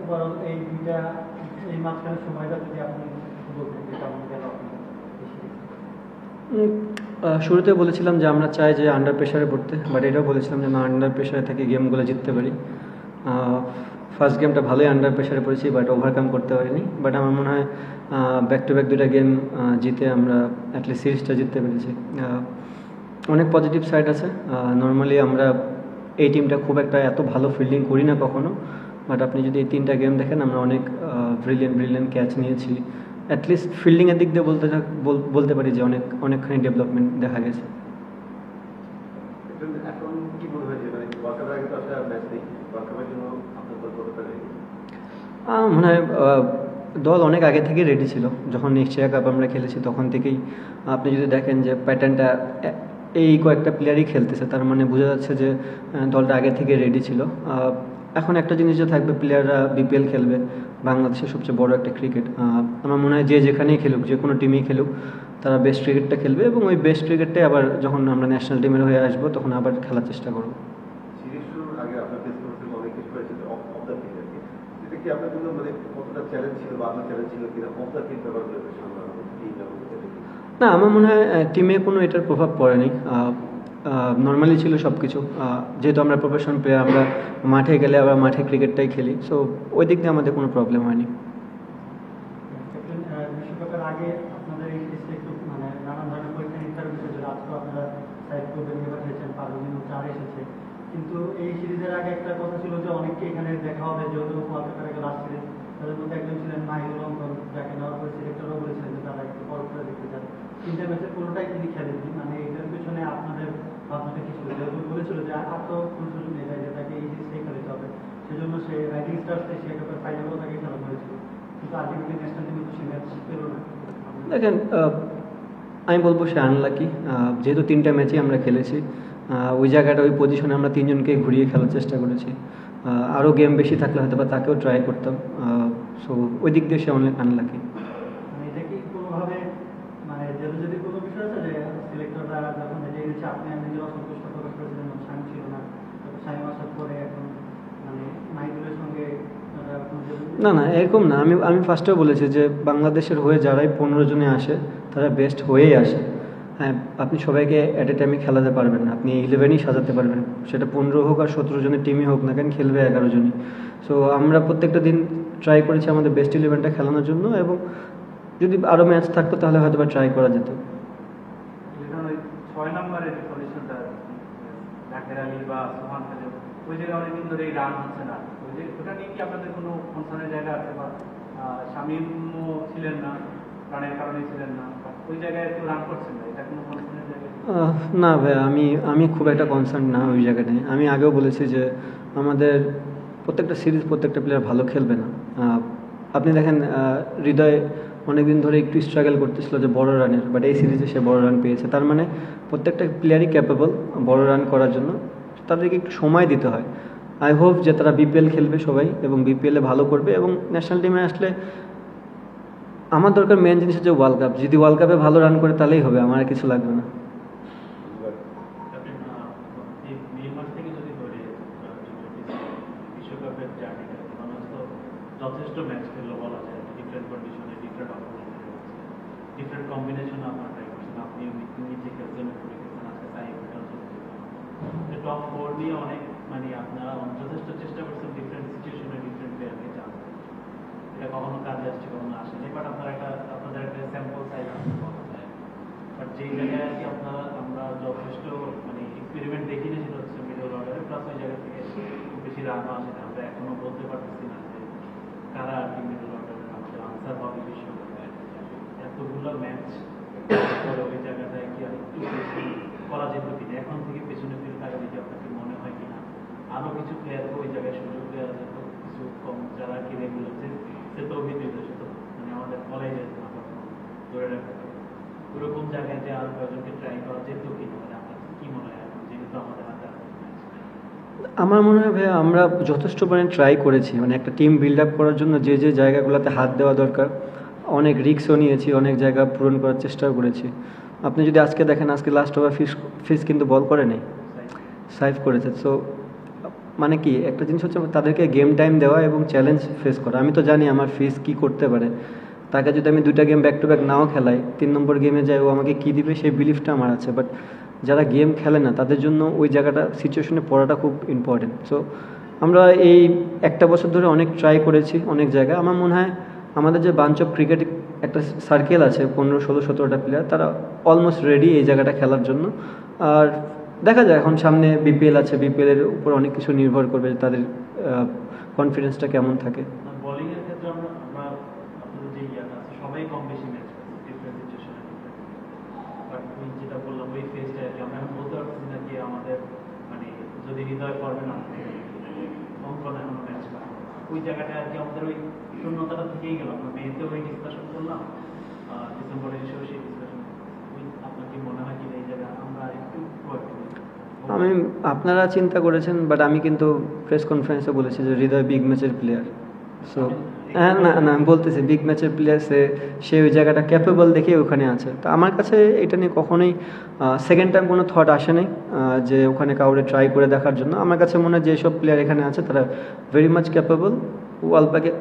Overall এই দুইটা এই মাঝখানে সময়টা যদি আপনি বলতেন যে কেমন গেল শুরুতে বলেছিলাম যে আমরা চাই যে আন্ডার প্রেশারে পড়তে, বাট এটাও বলেছিলাম যে না, আন্ডার প্রেশারে থেকে গেমগুলো জিততে পারি। ফার্স্ট গেমটা ভালোই আন্ডার প্রেশারে পড়েছি, বাট ওভারকাম করতে পারিনি। বাট আমার মনে হয় ব্যাক টু ব্যাক দুটা গেম জিতে আমরা অ্যাটলিস্ট সিরিজটা জিততে পেরেছি। অনেক পজিটিভ সাইড আছে। নর্মালি আমরা এই টিমটা খুব একটা এত ভালো ফিল্ডিং করি না কখনো, বাট আপনি যদি এই 3টা গেম দেখেন আমরা অনেক ব্রিলিয়েন্ট ক্যাচ নিয়েছি। অ্যাটলিস্ট ফিল্ডিংয়ের দিক দিয়ে বলতে পারি যে অনেকখানি ডেভেলপমেন্ট দেখা গেছে। মনে হয় দল অনেক আগে থেকে রেডি ছিল। যখন এশিয়া কাপ আমরা খেলেছি তখন থেকেই আপনি যদি দেখেন যে প্যাটার্নটা এই কয়েকটা প্লেয়ারই খেলতেছে, তার মানে বোঝা যাচ্ছে যে দলটা আগে থেকে রেডি ছিল। এখন একটা জিনিস যে থাকবে, প্লেয়াররা বিপিএল খেলবে, বাংলাদেশের সবচেয়ে বড় একটা ক্রিকেট। আমার মনে হয় যে যেখানেই খেলুক, যে কোনো টিমেই খেলুক, তারা বেস্ট ক্রিকেটটা খেলবে এবং ওই বেস্ট ক্রিকেটটাই আবার যখন আমরা ন্যাশনাল টিমের হয়ে আসবো তখন আবার খেলার চেষ্টা করবো। না, আমার মনে হয় টিমে কোনো এটার প্রভাব পড়েনি। নর্মালি ছিল সব কিছু। যেহেতু আমরা প্রফেশনাল প্লেয়ার, আমরা মাঠে গেলে আবার মাঠে ক্রিকেটটাই খেলি, সো ওই দিক দিয়ে আমাদের কোনো প্রবলেম হয়নি। বিশ্বকাপের আগে আপনাদের এই সিরিজটা একটু মানে নানান ধরনের পরীক্ষা নিরীক্ষার বিষয় ছিল। আজকে আপনারা সাইড করবেন নিয়ে পাঠিয়েছেন, পারভিন চার এসেছে, কিন্তু এই সিরিজের আগে একটা কথা ছিল যে অনেককে এখানে দেখা হবে, যেহেতু ওয়ার্ল্ড কাপের আগে লাস্ট সিরিজ, তাদের মধ্যে একজন ছিলেন মাহিদুল অঙ্কন, যাকে নেওয়ার পরে সিলেক্টরও বলেছিলেন যে তারা একটু পর করে দেখতে চান। 3টা ম্যাচের কোনোটাই তিনি খেলেননি। মানে এটার পেছনে আপনাদের ভাবনাটা কি ছিল? যেহেতু বলেছিল যে আর তো কোনো সুযোগ নেই, যে তাকে এই সিরিজটাই খেলতে হবে, সেজন্য সে রাইজিং স্টার্স এশিয়া কাপের ফাইনালও তাকে খেলানো হয়েছিল, কিন্তু আলটিমেটলি ন্যাশনাল টিমে তো সে ম্যাচ পেল না। দেখেন, আমি বলবো সে আনলাকি। যেহেতু 3টা ম্যাচই আমরা খেলেছি, ওই জায়গাটা ওই পজিশনে আমরা 3জনকে ঘুরিয়ে খেলার চেষ্টা করেছি। আরও গেম বেশি থাকলে হয়তো বা তাকেও ট্রাই করতাম। সো ওই দিক দিয়ে সে অনেক আনলাকি। এটা কি কোনোভাবে মানে যদি কোনো বিষয় আছে যে সিলেক্টররা যখন জেনেছে আপনি নিজের অসন্তুষ্ট প্রকাশ করেছিলেন, শামীম ছিল না, শামীম আসার পরে এখন মানে মাহিদুলের সঙ্গে না, এরকম না। আমি ফার্স্টেও বলেছি যে বাংলাদেশের হয়ে যারাই 15 জনে আসে তারা বেস্ট হয়েই আসে। হ্যাঁ, আপনি সবাইকে অ্যাট এ টাইমে খেলাতে পারবেন না, আপনি 11ই সাজাতে পারবেন, সেটা 15 হোক আর 17 জনের টিমই হোক না কেন, খেলবে 11 জনই। সো আমরা প্রত্যেকটা দিন ট্রাই করেছি আমাদের বেস্ট 11টা খেলানোর জন্য, এবং যদি আরও ম্যাচ থাকতো তাহলে হয়তো বা ট্রাই করা যেত। 6 নম্বরের পজিশনটা জাকের আলী বা সোহান খালেদ, ওই জায়গায় অনেকদিন ধরে রান হচ্ছে না, ওটা নিয়ে কি আপনাদের কোনো কনসার্নের জায়গা আছে? বা শামীমও ছিলেন না, রানের কারণে ছিলেন না, ওই জায়গায় একটু রান করছেন না, এটা কোনো কনসার্নের জায়গা? না ভাই, আমি খুব একটা কনসার্ন না ওই জায়গাটায়। আমি আগেও বলেছি যে আমাদের প্রত্যেকটা সিরিজ প্রত্যেকটা প্লেয়ার ভালো খেলবে না। আপনি দেখেন, হৃদয় অনেকদিন ধরে একটু স্ট্রাগল করতেছিল যে বড় রানের, বাট এই সিরিজে সে বড় রান পেয়েছে। তার মানে প্রত্যেকটা প্লেয়ারই ক্যাপেবল বড় রান করার জন্য, তাদেরকে একটু সময় দিতে হয়। আই হোপ যে তারা বিপিএল খেলবে সবাই এবং বিপিএলে ভালো করবে, এবং ন্যাশনাল টিমে আসলে আমার দরকার মেন জিনিস হচ্ছে ওয়ার্ল্ড কাপ। যদি ওয়ার্ল্ড কাপে ভালো রান করে তাহলেই হবে, আমার আর কিছু লাগবে না। যথেষ্ট ম্যাচ খেললো বলা যায়, ডিফারেন্ট কন্ডিশনে, ডিফারেন্ট অপোনেন্ট, ডিফারেন্ট কম্বিনেশন আপনার ট্রাই করছেন, আপনি নিজে খেলছেন, আজকে তাই টপ 4 নিয়ে অনেক মানে আপনারা যথেষ্ট চেষ্টা করছেন ডিফারেন্ট সিচুয়েশনে ডিফারেন্ট প্লেয়ারকে চান্স, এটা কখনো কাজে আসছে কখনো আসেনি, বাট আপনাদের একটা স্যাম্পল সাইজ আছে বলা যায়। বাট যেই জায়গায় আর কি আমরা যথেষ্ট মানে এক্সপেরিমেন্ট দেখিনি, সেটা হচ্ছে মিডল অর্ডারে, প্লাস ওই জায়গা থেকে বেশি রানও আসে না। আমরা এখনো বলতে পারতেছি না যে কারা আর কি মিডল অর্ডারে আমাদের আনসার হবে বিশ্বকাপে। এতগুলো ম্যাচ ওই জায়গাটায় কি আর একটু বেশি করা যেত কিনা, এখন থেকে পেছনে ফিরে থাকা যদি আপনাকে মনে হয় কিনা আরও কিছু প্লেয়ারকে ওই জায়গায় সুযোগ দেওয়া যেত, কিছু কম যারা কি রেগুলার সে তো অভিযোগ মানে আমাদের বলাই যেত না ধরে রাখা, ওরকম জায়গায় যে আরো কয়েকজনকে ট্রাই করা যেত কিনা, মানে আপনার কি মনে হয় এখন যেহেতু আমাদের হাতে? আমার মনে হয় ভাইয়া আমরা যথেষ্ট ট্রাই করেছি, মানে একটা টিম বিল্ড আপ করার জন্য যে জায়গাগুলোতে হাত দেওয়া দরকার অনেক রিস্কও নিয়েছি, অনেক জায়গা পূরণ করার চেষ্টাও করেছি। আপনি যদি আজকে দেখেন, আজকে লাস্ট ওভার ফিস কিন্তু বল করে নেই, সাইভ করেছে। সো মানে কি একটা জিনিস হচ্ছে তাদেরকে গেম টাইম দেওয়া এবং চ্যালেঞ্জ ফেস করা। আমি তো জানি আমার ফেস কি করতে পারে, তাকে যদি আমি 2টা গেম ব্যাক টু ব্যাক নাও খেলাই, 3 নম্বর গেমে যাই ও আমাকে কী দিবে সেই বিলিফটা আমার আছে। বাট যারা গেম খেলে না তাদের জন্য ওই জায়গাটা সিচুয়েশনে পড়াটা খুব ইম্পর্টেন্ট। সো আমরা এই 1টা বছর ধরে অনেক ট্রাই করেছি অনেক জায়গায়। আমার মনে হয় আমাদের যে বাঞ্চ অফ ক্রিকেট একটা সার্কেল আছে 15, 16, 17টা প্লেয়ার, তারা অলমোস্ট রেডি এই জায়গাটা খেলার জন্য। আর দেখা যায় এখন সামনে বিপিএল আছে, বিপিএলের উপর অনেক কিছু নির্ভর করবে তাদের কনফিডেন্সটা কেমন থাকে। বোলিং এর ক্ষেত্রে আমরা আপনাদের যে ইয়াটা আছে সবাই কম বেশি ম্যাচ করছে ডিফারেন্ট সিচুয়েশনে। বাট ওই যেটা বললাম ওই ফেজটা আর কি আমরা এখন বলতে পারছি না কি আমাদের মানে যদি হৃদয় করবে না অঙ্কন এখন ম্যাচ পায় ওই জায়গাটা আর কি আমাদের ওই শূন্যতাটা থেকেই গেল। আমরা মেয়েতেও ওই ডিসকাশন করলাম, ডিসেম্বরে এসেও সেই ডিসকাশন। আপনার কি মনে হয় কি এই জায়গায় আমরা একটু আমি আপনারা চিন্তা করেছেন, বাট আমি কিন্তু প্রেস কনফারেন্সে বলেছি যে হৃদয় বিগ ম্যাচের প্লেয়ার। সো হ্যাঁ, না না আমি বলতেছি বিগ ম্যাচের প্লেয়ার, সে ওই জায়গাটা ক্যাপেবল দেখে ওখানে আছে। তো আমার কাছে এটা নিয়ে কখনোই সেকেন্ড টাইম কোনো থট আসে নাই যে ওখানে কাউরে ট্রাই করে দেখার জন্য। আমার কাছে মনে হয় যেসব প্লেয়ার এখানে আছে তারা ভেরি মাচ ক্যাপেবল।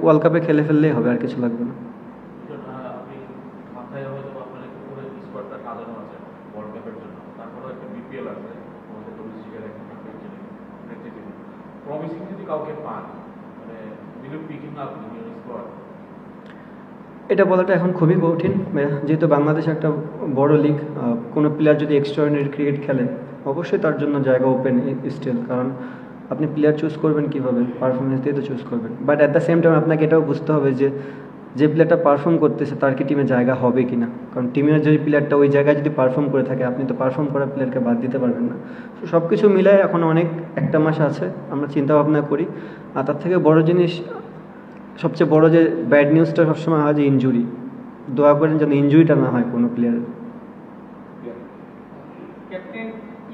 ওয়ার্ল্ড কাপে খেলে ফেললেই হবে, আর কিছু লাগবে না। এটা বলাটা এখন খুবই কঠিন, যেহেতু বাংলাদেশ একটা বড় লিগ। কোনো প্লেয়ার যদি এক্সট্রাঅর্ডিনারি ক্রিকেট খেলে অবশ্যই তার জন্য জায়গা ওপেন স্টিল, কারণ আপনি প্লেয়ার চুজ করবেন কীভাবে, পারফরমেন্স দিয়ে তো চুজ করবেন। But at the same time আপনাকে এটাও বুঝতে হবে যে প্লেয়ারটা পারফর্ম করতেছে তার কি টিমে জায়গা হবে কি না। কারণ টিমের যে প্লেয়ারটা ওই জায়গায় যদি পারফর্ম করে থাকে, আপনি তো পারফর্ম করা প্লেয়ারকে বাদ দিতে পারবেন না। তো সব কিছু মিলায় এখন অনেক 1টা মাস আছে, আমরা চিন্তা ভাবনা করি। আর তার থেকে বড় জিনিস, সবচেয়ে বড় যে ব্যাড নিউজটা সবসময় হয় যে ইনজুরি। দোয়া করেন যেন ইনজুরিটা না হয় কোনো প্লেয়ারের। ক্যাপ্টেন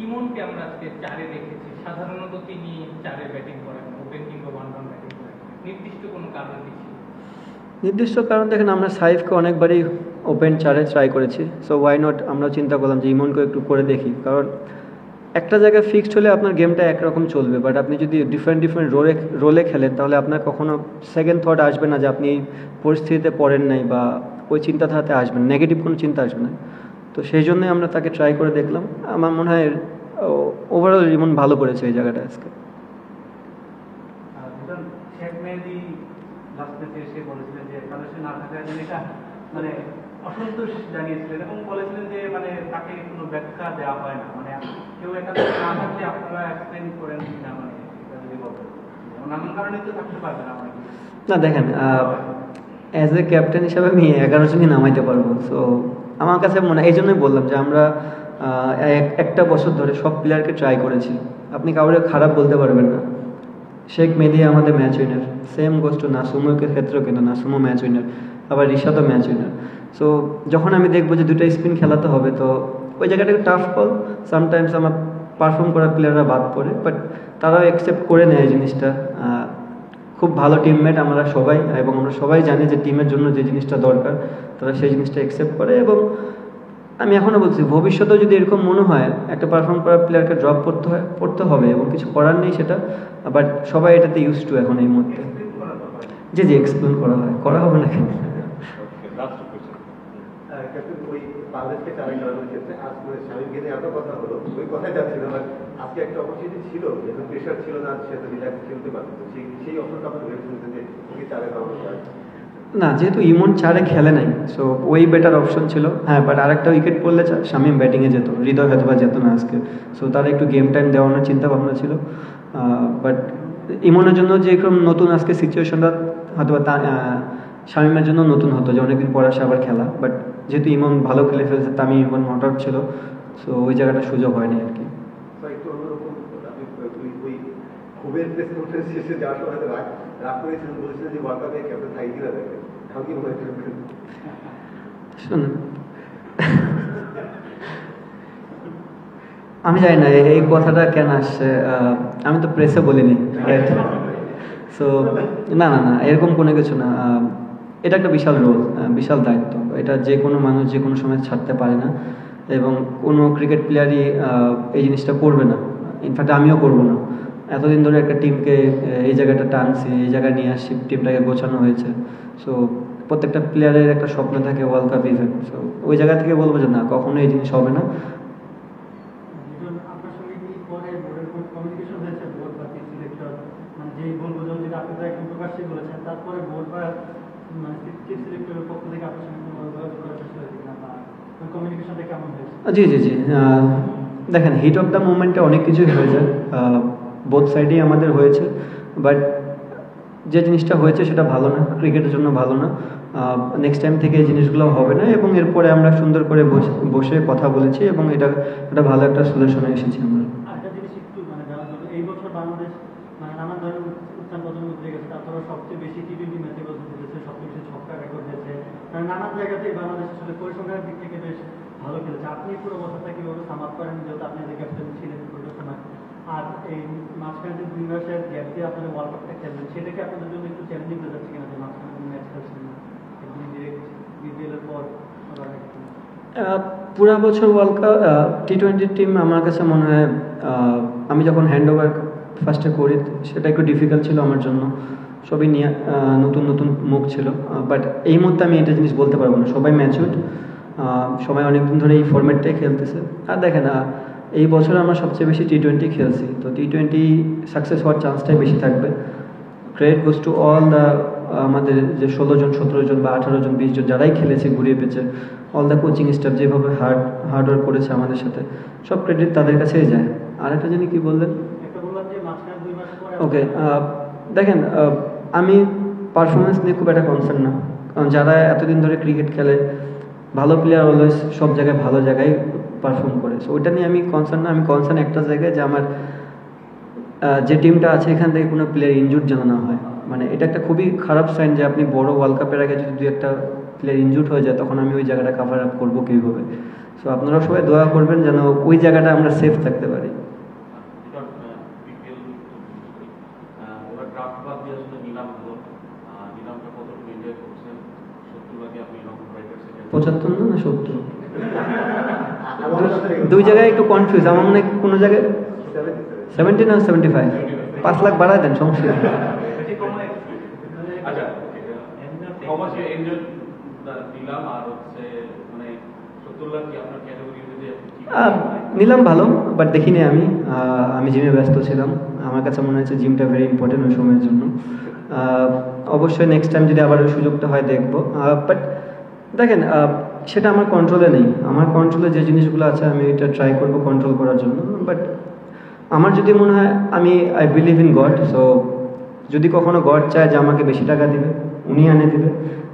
ইমনকে আমরা আজকে 4-এ দেখেছি। সাধারণত তিনি 4-এ ব্যাটিং করেন, ওপেন কিংবা ওয়ান ডাউন ব্যাটিং করেন। নির্দিষ্ট কোনো কারণ দেখি? নির্দিষ্ট কারণ দেখেন, আমরা সাইফকে অনেকবারই ওপেন 4-এ ট্রাই করেছি। সো ওয়াই নট, আমরা চিন্তা করলাম যে ইমনকে একটু করে দেখি। কারণ একটা জায়গায় ফিক্সড হলে আপনার গেমটা একরকম চলবে, বাট আপনি যদি ডিফারেন্ট রোলে খেলেন তাহলে আপনার কখনো সেকেন্ড থট আসবে না যে আপনি এই পরিস্থিতিতে পড়েন নাই, বা ওই চিন্তাধারাতে আসবেন, নেগেটিভ কোনো চিন্তা আসবে না। তো সেই জন্যই আমরা তাকে ট্রাই করে দেখলাম। আমার মনে হয় ওভারঅল ইমন ভালো করেছে এই জায়গাটা আজকে। শেখ মেহেদী লাস্ট ম্যাচে এসে বলেছিলেন যে বাংলাদেশে না থাকার জন্য এটা মানে অসন্তোষ জানিয়েছিলেন এবং বলেছিলেন যে মানে তাকে কোনো ব্যাখ্যা দেওয়া হয় না, মানে কেউ একটা না থাকলে আপনারা এক্সপ্লেন করেন না, মানে যদি বলেন নানান কারণে তো থাকতে পারবে না। না দেখেন, অ্যাজ এ ক্যাপ্টেন হিসাবে আমি 11 জনই নামাইতে পারবো। সো আমার কাছে মনে হয়, এই জন্যই বললাম যে আমরা 1টা বছর ধরে সব প্লেয়ারকে ট্রাই করেছি। আপনি কাউরে খারাপ বলতে পারবেন না। শেখ মেহেদী আমাদের match winner, same goes to নাসুমের ক্ষেত্রেও কিন্তু নাসুমও ম্যাচ উইনার, আবার রিশাদও ম্যাচ উইনার। সো যখন আমি দেখবো যে 2টা স্পিন খেলাতে হবে, তো ওই জায়গাটা টাফ কল। সামটাইমস আমার পারফর্ম করা প্লেয়াররা বাদ পড়ে, বাট তারাও অ্যাকসেপ্ট করে নেয় এই জিনিসটা। খুব ভালো টিমমেট আমরা সবাই, এবং আমরা সবাই জানি যে টিমের জন্য যে জিনিসটা দরকার তারা সেই জিনিসটা অ্যাকসেপ্ট করে। এবং আমি এখনও বলছি, ভবিষ্যতেও যদি এরকম মনে হয় একটা পারফর্ম করা প্লেয়ারকে ড্রপ করতে হবে এবং কিছু করার নেই সেটা, বাট সবাই এটাতে ইউজ টু এখন এই মুহূর্তে। জি এক্সপ্লেন করা হবে না কেন। ওই বাংলাদেশকে চ্যালেঞ্জ করার ক্ষেত্রে আজ করে স্বামীকে নিয়ে এত কথা হলো, ওই কথাই যাচ্ছিল না। আজকে একটা অপরচুনিটি ছিল, যেহেতু প্রেশার ছিল না, সে তো রিল্যাক্স খেলতে পারতো। সেই অপশনটা আপনি ভেবেছিলেন যে ওকে 4-এ দেওয়া না, যেহেতু ইমন 4-এ খেলে নাই, সো ওই বেটার অপশন ছিল। হ্যাঁ, বাট আরেকটা উইকেট পড়লে শামীম ব্যাটিংয়ে যেত, হৃদয় হয়তো বা যেত না আজকে। সো তারা একটু গেম টাইম দেওয়ানোর চিন্তা ভাবনা ছিল। বাট ইমনের জন্য যে এরকম নতুন আজকে সিচুয়েশনটা হয়তো বা শামীমের জন্য নতুন হতো, যে অনেকদিন পর আসে আবার খেলা। বাট যেহেতু ইমন ভালো খেলে ফেলছে, তামিম ইমন নট আউট ছিল, সো ওই জায়গাটা সুযোগ হয়নি আর কি। একটু অন্যরকম, আপনি ওই খুবের প্রেস কনফারেন্স শেষে যাওয়ার সময় রাগ করেছিলেন, বলেছিলেন যে ওয়ার্ল্ড কাপে ক্যাপ্টেন থাকি কিনা দেখবেন, এখন কি মনে হয়? শুনুন, আমি জানি না এই কথাটা কেন আসছে, আমি তো প্রেসে বলিনি, রাইট? সো না, এরকম কোনো কিছু না। এটা একটা বিশাল রোল, বিশাল দায়িত্ব। এটা যে কোনো মানুষ যে কোনো সময় ছাড়তে পারে না, এবং কোনো ক্রিকেট প্লেয়ারই এই জিনিসটা করবে না। ইনফ্যাক্ট আমিও করবো না। এতদিন ধরে একটা টিমকে এই জায়গাটা টানছি, এই জায়গায় নিয়ে আসছি, টিমটাকে গোছানো হয়েছে। সো প্রত্যেকটা প্লেয়ারের একটা স্বপ্ন থাকে ওয়ার্ল্ড কাপ ইভেন্ট। সো ওই জায়গা থেকে বলবো যে না, কখনো এই জিনিস হবে না। আপনার সঙ্গে কি পরে বোর্ডের কমিউনিকেশন হয়েছে, বোর্ড বা চিফ সিলেক্টর, মানে যেই বলবো যেটা আপনি তো একদম প্রকাশ্যে বলেছেন, তারপরে বোর্ড বা মানে চিফ সিলেক্টরের পক্ষ থেকে আপনার সঙ্গে কোনো যোগাযোগ করার চেষ্টা হয়েছে কিনা, বা কমিউনিকেশনটা কেমন হয়েছে? জি জি জি, দেখেন হিট অফ দ্য মুভমেন্টে অনেক কিছুই হয়ে যায়, বোথ সাইডেই আমাদের হয়েছে। বাট যে জিনিসটা হয়েছে সেটা ভালো না, ক্রিকেটের জন্য ভালো না। নেক্সট টাইম থেকে এই জিনিসগুলো হবে না, এবং এরপরে আমরা সুন্দর করে বসে কথা বলেছি এবং এটা একটা ভালো একটা সলিউশনে এসেছি আমরা। একটা জিনিস একটু মানে জানার জন্য, এই বছর বাংলাদেশ মানে নানান ধরনের উত্থান পতন উঠে গেছে, তারপরে সবচেয়ে বেশি টি-20 ম্যাচে গোল জিতেছে, সবচেয়ে বেশি ছক্কা রেকর্ড হয়েছে, মানে নানান জায়গাতেই বাংলাদেশ আসলে পরিসংখ্যানের দিক থেকে বেশ ভালো খেলেছে। আপনি পুরো বছরটা কীভাবে সামাপ করেন, যেহেতু আপনি যে ক্যাপ্টেন ছিলেন পুরো সময়, আর এই মাঝখানে যে 2 মাসের গ্যাপ দিয়ে আপনাদের ওয়ার্ল্ড কাপটা খেলবেন, সেটা কি আপনাদের জন্য একটু চ্যালেঞ্জিং হয়ে যাচ্ছে কিনা, যে মাঝখানে কোনো ম্যাচ খেলছেন না, একদম ডিরেক্ট বিপিএলের পর আবার পুরা বছর ওয়ার্ল্ড কাপ টি-20 টিম আমার কাছে মনে হয়, আমি যখন হ্যান্ড ওভার ফার্স্টে করি সেটা একটু ডিফিকাল্ট ছিল আমার জন্য। সবই নিয়ে নতুন নতুন মুখ ছিল, বাট এই মুহূর্তে আমি এটা জিনিস বলতে পারবো না। সবাই ম্যাচুরড, সবাই অনেকদিন ধরে এই ফরম্যাটটাই খেলতেছে। আর দেখেন, এই বছর আমরা সবচেয়ে বেশি টি-20 খেলছি, তো টি-20 সাকসেস হওয়ার চান্সটাই বেশি থাকবে। Credit goes to all the আমাদের যে 16 জন 17 জন বা 18 জন 20 জন যারাই খেলেছে ঘুরিয়ে পেয়েছে, অল দ্য কোচিং স্টাফ যেভাবে হার্ড ওয়ার্ক করেছে আমাদের সাথে, সব ক্রেডিট তাদের কাছেই যায়। আর একটা জানি কি বললেন, ওকে দেখেন, আমি পারফরমেন্স নিয়ে খুব একটা কনসার্ন না, কারণ যারা এতদিন ধরে ক্রিকেট খেলে, ভালো প্লেয়ার অলওয়েজ সব জায়গায় ভালো জায়গায় পারফর্ম করে। সো ওইটা নিয়ে আমি কনসার্ন না। আমি কনসার্ন একটা জায়গায়, যে আমার যে টিমটা আছে এখান থেকে কোনো প্লেয়ার ইনজুর্ড যেন না হয়। মানে এটা একটা খুবই খারাপ সাইন যে আপনি বড় ওয়ার্ল্ড কাপের আগে যদি 2-1টা প্লেয়ার ইনজুর্ড হয়ে যায়, তখন আমি ওই জায়গাটা কাভার আপ করবো কীভাবে। সো আপনারা সবাই দোয়া করবেন যেন ওই জায়গাটা আমরা সেফ থাকতে পারি। পঁচাত্তর না 70, দুই জায়গায় একটু কনফিউজ। আমার মনে হয় কোনো জায়গায় 70 না 75, 5 লাখ বাড়ায় দেন, সমস্যা। নিলাম ভালো, বাট দেখিনি আমি জিমে ব্যস্ত ছিলাম। আমার কাছে মনে হচ্ছে জিমটা ভেরি ইম্পর্টেন্ট ওই সময়ের জন্য। অবশ্যই নেক্সট টাইম যদি আবার ওই সুযোগটা হয় দেখবো। বাট দেখেন, সেটা আমার কন্ট্রোলে নেই। আমার কন্ট্রোলে যে জিনিসগুলো আছে আমি এটা ট্রাই করবো কন্ট্রোল করার জন্য। বাট আমার যদি মনে হয়, I believe in god. So যদি কখনো গড চায় যে আমাকে বেশি টাকা দিবে, উনি এনে দিবে।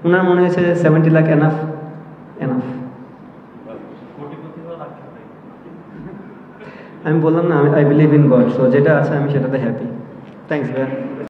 ওনার মনে হয়েছে 70 লাখ এনাফ। আমি বললাম না, I believe in god. So যেটা আছে আমি সেটাতে হ্যাপি। থ্যাংকস ভাইয়া।